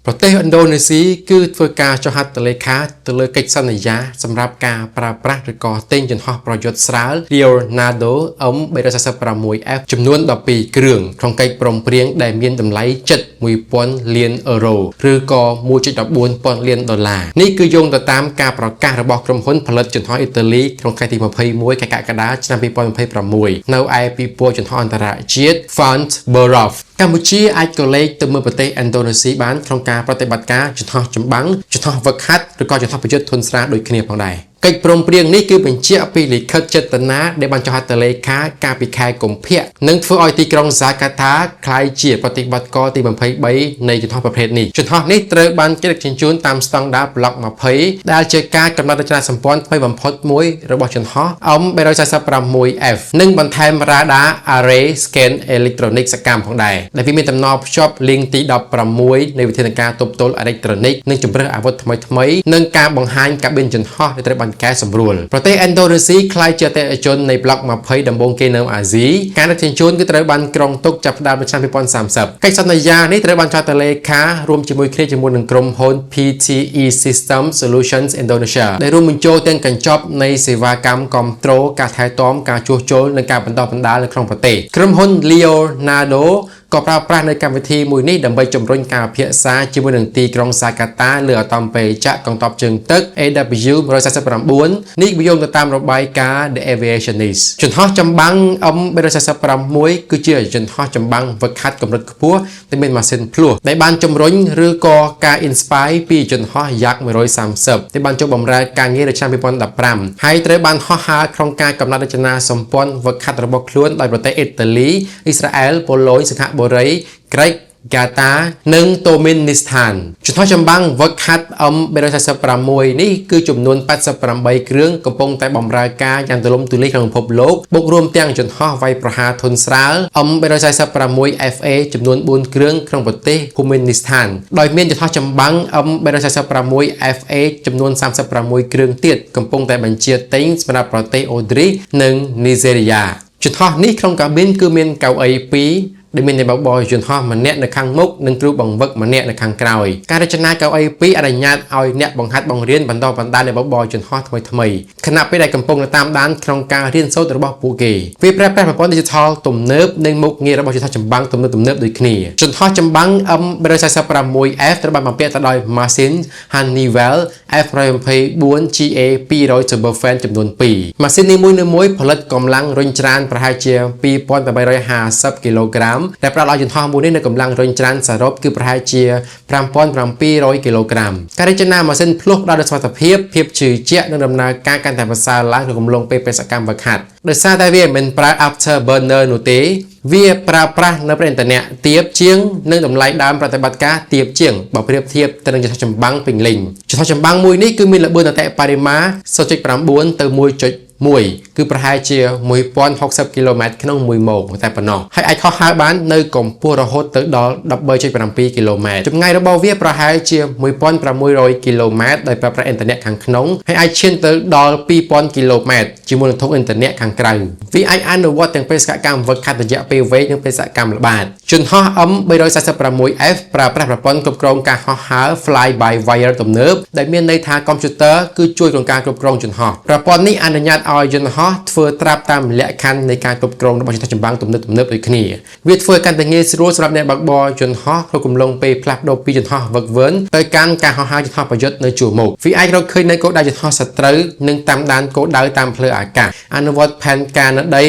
ប្រទេសឥណ្ឌូនេស៊ីគឺធ្វើការចុះហត្ថលេខាទៅលើកិច្ចសន្យាសម្រាប់ការប្រើប្រាស់ឬក៏ទិញយន្តហោះប្រយុទ្ធស្រាល Leonardo M346F ចំនួន12គ្រឿងក្នុងកិច្ចព្រមព្រៀងដែលមានតម្លៃជិត 1000 លានអឺរ៉ូឬក៏ 1.14 ពាន់លានដុល្លារនេះគឺយោងទៅតាមការប្រកាសរបស់ក្រុមហ៊ុនផលិតយន្តហោះអ៊ីតាលីក្នុងថ្ងៃទី21ខែកក្កដាឆ្នាំ2026នៅឯពិព័រណ៍យន្តហោះអន្តរជាតិ Font Borov កម្ពុជាអាចក៏លេខទៅមើលប្រទេសឥណ្ឌូនេស៊ីបានក្នុងការប្រតិបត្តិការយន្តហោះចម្បាំងយន្តហោះវឹកហាត់ឬក៏យន្តហោះប្រយុទ្ធធុនស្រាលដូចគ្នាផងដែរកិច្ចព្រមព្រៀងនេះគឺបញ្ជាក់ពីលិខិតចេតនាដែលបានចុះហត្ថលេខាកាលពីខែកុម្ភៈនិងធ្វើឲ្យទីក្រុងហ្សាកាតាក្លាយជាប្រតិបត្តិការទី23នៃយន្តហោះប្រភេទនេះយន្តហោះនេះត្រូវបានគេដឹកជញ្ជូនតាមស្តង់ដារ Block 20ដែលជាការកំណត់រចនាសម្ព័ន្ធថ្មីបំផុតមួយរបស់យន្តហោះ M346F និងបន្ថែម Radar Array Scan Electronic សកម្មផងដែរដែលវាមានតំណភ្ជាប់ link ទី16នៃវិធានការទប់ទល់អេឡិចត្រូនិកនិងជម្រើសអាវុធថ្មីៗនិងការបង្ហាញកាប៊ីនយន្តហោះដែលត្រូវបានកែសម្រួលប្រទេសឥណ្ឌូនេស៊ីក្លាយជាអតិថិជននៃ Block 20ដំបូងគេនៅអាស៊ីការដឹកជញ្ជូនគឺត្រូវបានក្រុងទុកចាប់ផ្ដើមនៅឆ្នាំ2030កិច្ចសន្យានេះត្រូវបានចុះហត្ថលេខារួមជាមួយគ្នាជាមួយនឹងក្រុមហ៊ុន PTE System Solutions Indonesia ដែលរួមបញ្ចូលទាំងកញ្ចប់នៃសេវាកម្មគាំទ្រការថែទាំការជួសជុលនិងការបណ្ដុះបណ្ដាលនៅក្នុងប្រទេសក្រុមហ៊ុន Leonardo ក៏ប្រើប្រាស់នៅកម្មវិធីមួយនេះដើម្បីជំរុញការពិភាក្សាជាមួយនឹងទីក្រុងសាកាតាលើអាតូមពេជ្ជកងទ័ពជើងទឹក AW149 នេះវាយោងទៅតាមរបាយការណ៍ The Aviationist យន្តហោះចម្បាំង M346 គឺជាយន្តហោះចម្បាំងវឹកហាត់កម្រិតខ្ពស់ដែលមានម៉ាស៊ីនភ្លោះដែលបានជំរុញឬក៏ការ inspire ពីយន្តហោះ Yak 130ដែលបានចូលបម្រើការងារនៅឆ្នាំ2015ហើយត្រូវបានហោះហើរក្នុងការកំណត់រចនាសម្ព័ន្ធវឹកហាត់របស់ខ្លួនដោយប្រទេសអ៊ីតាលីអ៊ីស្រាអែលប៉ូឡូញសិង្ហបុរីក្រិកហ្គាតានិងតូមីននីស្ថានយន្តហោះចម្បាំងវឹកហាត់ M346 នេះគឺចំនួន88គ្រឿងកំពុងតែបម្រើការយ៉ាងទូលំទូលាយក្នុងពិភពលោកបូករួមទាំងយន្តហោះវាយប្រហារធុនស្រាល M346FA ចំនួន4គ្រឿងក្នុងប្រទេសតូមីននីស្ថានដោយមានយន្តហោះចម្បាំង M346FA ចំនួន36គ្រឿងទៀតកំពុងតែបញ្ជាទិញសម្រាប់ប្រទេសអូទ្រីសនិងនីហ្សេរីយ៉ាយន្តហោះនេះក្នុងកាប៊ីនគឺមានកៅអី2ដែលមានអ្នកបើកបរយន្តហោះម្នាក់នៅខាងមុខនិងគ្រូបង្វឹកម្នាក់នៅខាងក្រោយការរចនាកៅអី2អនុញ្ញាតឲ្យអ្នកបង្ហាត់បង្រៀនបណ្ដុះបណ្ដាលអ្នកបើកបរយន្តហោះថ្មីៗខណៈពេលដែលកំពុងតាមដានក្នុងការរៀនសូត្ររបស់ពួកគេវាប្រើប្រាស់ប្រព័ន្ធ Digital ទំនើបនិងមុខងាររបស់យន្តហោះចម្បាំងទំនើបដូចគ្នាយន្តហោះចម្បាំង M346F ត្រូវបានបំពាក់ទៅដោយម៉ាស៊ីន Honeywell F124GA 200 Turbofan ចំនួន2ម៉ាស៊ីននីមួយៗផលិតកម្លាំងរុញច្រានប្រហែលជា 2850 គីឡូក្រាមដែលផ្ដល់ឲ្យយន្តហោះមួយនេះនៅកម្លាំងរុញច្រានសរុបគឺប្រហែលជា5700គីឡូក្រាមការរចនាម៉ាស៊ីនភ្លោះផ្ដល់នូវសមត្ថភាពជឿជាក់និងដំណើរការកាន់តែប្រសើរឡើងក្នុងកំឡុងពេលបេសកកម្មវឹកហាត់ដោយសារតែវាមិនប្រើ afterburner នោះទេវាប្រើប្រាស់នៅប្រេងឥន្ធនៈទាបជាងនិងតម្លៃដើមប្រតិបត្តិការទាបជាងបើប្រៀបធៀបទៅនឹងយន្តហោះចម្បាំងពេញលេញយន្តហោះចម្បាំងមួយនេះគឺមានល្បឿនអតិបរមា 0.9 ទៅ 1.1 គឺប្រហែលជា1060គីឡូម៉ែត្រក្នុង1ម៉ោងតែប៉ុណ្ណោះហើយអាចហោះហើរបាននៅកម្ពស់រហូតទៅដល់ 13.7 គីឡូម៉ែត្រចម្ងាយរបស់វាប្រហែលជា 1600 គីឡូម៉ែត្រដោយប្រើប្រាស់អ៊ីនធឺណិតខាងក្នុងហើយអាចឈានទៅដល់ 2000 គីឡូម៉ែត្រជាមួយនឹងធុងអ៊ីនធឺណិតខាងក្រៅវាអាចអនុវត្តទាំងបេសកកម្មវឹកហាត់រយៈពេលវែងនិងបេសកកម្មល្បាតយន្តហោះ M346F ប្រើប្រាស់ប្រព័ន្ធគ្រប់គ្រងការហោះហើរ Fly by Wire ទំនើបដែលមានន័យថាកុំព្យូទ័រគឺជួយក្នុងការគ្រប់គ្រងយន្តហោះប្រព័ន្ធនេះអនុញ្ញាតឲ្យយន្តហោះធ្វើត្រាប់តាមលក្ខខណ្ឌនៃការគ្រប់គ្រងរបស់យន្តហោះចម្បាំងទំនើបដូចគ្នាវាធ្វើឲ្យកាន់តែងាយស្រួលសម្រាប់អ្នកបើកបរយន្តហោះក្នុងកំឡុងពេលផ្លាស់ប្ដូរពីយន្តហោះវឹកវើទៅកាន់ការហោះហើរយន្តហោះប្រយុទ្ធនៅជួរមុខវាអាចរកឃើញនៅគោលដៅយន្តហោះសត្រូវនិងតាមដានគោលដៅតាមផ្លូវអាកាសអនុវត្តផែនការនៅដី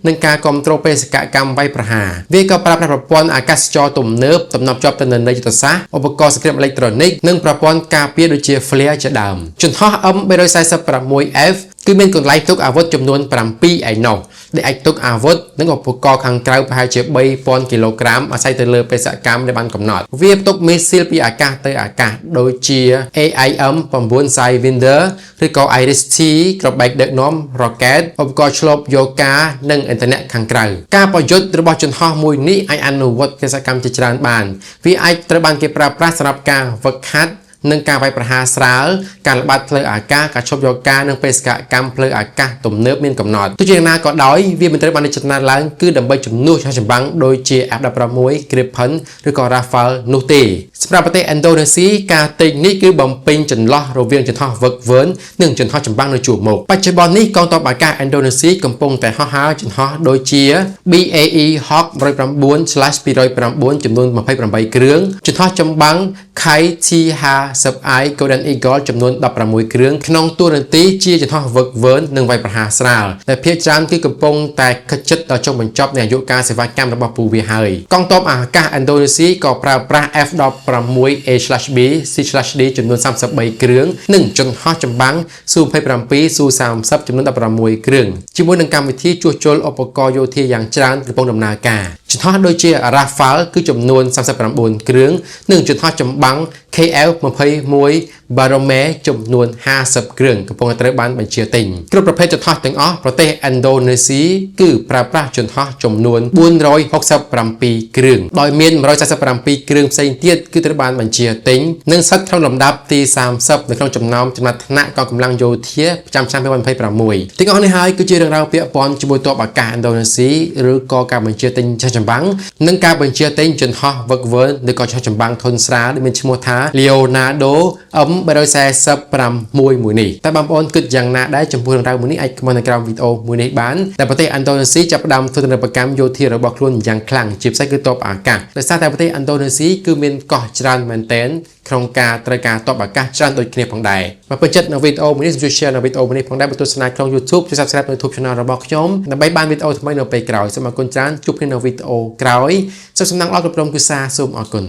និងការគ្រប់គ្រងបេសកកម្មវាយប្រហារវាក៏ប្រើប្រាស់ប្រព័ន្ធអាកាសចរទំនើបតំណជាប់ទៅនឹងយុទ្ធសាស្ត្រឧបករណ៍សង្គ្រាមអេឡិចត្រូនិកនិងប្រព័ន្ធការពារដូចជា Flare ជាដើមយន្តហោះ M346F គឺមានកន្លែងទុកអាវុធចំនួន7ឯណោះដែលអាចទុកអាវុធនិងឧបករណ៍ខាងក្រៅប្រហែលជា 3000 គីឡូក្រាមអាស្រ័យទៅលើបេសកកម្មដែលបានកំណត់វាផ្ទុកមីស៊ីលពីអាកាសទៅអាកាសដូចជា AIM-9 Sidewinder ឬក៏ Iris-T ក្របបែកដឹកនាំ Rocket ឧបករណ៍ឆ្លប់យោកានិងអ៊ីនធឺណិតខាងក្រៅការប្រយុទ្ធរបស់យន្តហោះមួយនេះអាចអនុវត្តបេសកកម្មជាច្រើនបានវាអាចត្រូវបានគេប្រើប្រាស់សម្រាប់ការវឹកហាត់ និងការវាយប្រហារស្រាលការល្បាតផ្លូវអាកាសការឈប់យកការនិងបេសកកម្មផ្លូវអាកាសទំនើបមានកំណត់ទោះជាយ៉ាងណាក៏ដោយវាមិនត្រូវបានចលនាឡើងគឺដើម្បីជំនួសចម្បាំងដូចជា F-16 Gripen ឬក៏ Rafale នោះទេសម្រាប់ប្រទេសឥណ្ឌូនេស៊ីការទិញនេះគឺបំពេញចន្លោះរវាងយន្តហោះវឹកវើនិងយន្តហោះចម្បាំងនៅជួរមុខបច្ចុប្បន្ននេះកងទ័ពអាកាសឥណ្ឌូនេស៊ីកំពុងតែហោះហើរយន្តហោះដូចជា BAE Hawk 109/209 ចំនួន28គ្រឿងយន្តហោះចម្បាំង KT-50I Golden Eagle ចំនួន16គ្រឿងក្នុងតួនាទីជាយន្តហោះវឹកវើនិងវាយប្រហារស្រាលដែលភាគច្រើនគឺកំពុងតែខិតជិតដល់ចុងបញ្ចប់នៃអាយុកាលសេវាកម្មរបស់ពួកវាហើយកងទ័ពអាកាសឥណ្ឌូនេស៊ីក៏ប្រើប្រាស់ F-16A/B C/D ចំនួន33គ្រឿងនិងយន្តហោះចម្បាំង Su-27 Su-30 ចំនួន16គ្រឿងជាមួយនឹងកម្មវិធីជួសជុលឧបករណ៍យោធាយ៉ាងច្រើនកំពុងដំណើរការយន្តហោះដូចជា Rafale គឺចំនួន39គ្រឿងនិងយន្តហោះចម្បាំង KL-21 Barome ចំនួន50គ្រឿងកំពុងត្រូវបានបញ្ជាទិញគ្រប់ប្រភេទយន្តហោះទាំងអស់ប្រទេសឥណ្ឌូនេស៊ីគឺប្រើប្រាស់យន្តហោះចំនួន467គ្រឿងដោយមាន147គ្រឿងផ្សេងទៀតគឺត្រូវបានបញ្ជាទិញនិងស្ថិតក្នុងលំដាប់ទី30នៅក្នុងចំណោមចំណាត់ថ្នាក់កងកម្លាំងយោធាប្រចាំឆ្នាំ2026ទាំងអស់នេះហើយគឺជារឿងរ៉ាវពាក់ព័ន្ធជាមួយទ័ពអាកាសឥណ្ឌូនេស៊ីឬក៏ការបញ្ជាទិញចម្បាំងនិងការបញ្ជាទិញយន្តហោះវឹកវើឬក៏ចម្បាំងធុនស្រាលដែលមានឈ្មោះថា Leonardo M346 មួយនេះតែបងប្អូនគិតយ៉ាងណាដែរចំពោះរឿងរ៉ាវមួយនេះអាចខមមិននៅក្រោមវីដេអូមួយនេះបានតែប្រទេសឥណ្ឌូនេស៊ីចាប់ផ្ដើមធ្វើទិដ្ឋាកម្មយោធារបស់ខ្លួនយ៉ាងខ្លាំងជាពិសេសគឺទ័ពអាកាសដោយសារតែប្រទេសឥណ្ឌូនេស៊ីគឺមានកោះច្រើនមែនទែនក្នុងការត្រូវការទ័ពអាកាសច្រើនដូចគ្នាផងដែរបើពេញចិត្តនៅវីដេអូមួយនេះជួយ share នៅវីដេអូមួយនេះផងដែរបើទស្សនាក្នុង YouTube ជួយ Subscribe នៅ YouTube Channel របស់ខ្ញុំដើម្បីបានវីដេអូថ្មីនៅពេលក្រោយសូមអរគុណច្រើនជួបគ្នានៅវីដេអូក្រោយសូមសំណាងល្អគ្រប់ក្រុមគ្រួសារសូមអរគុណ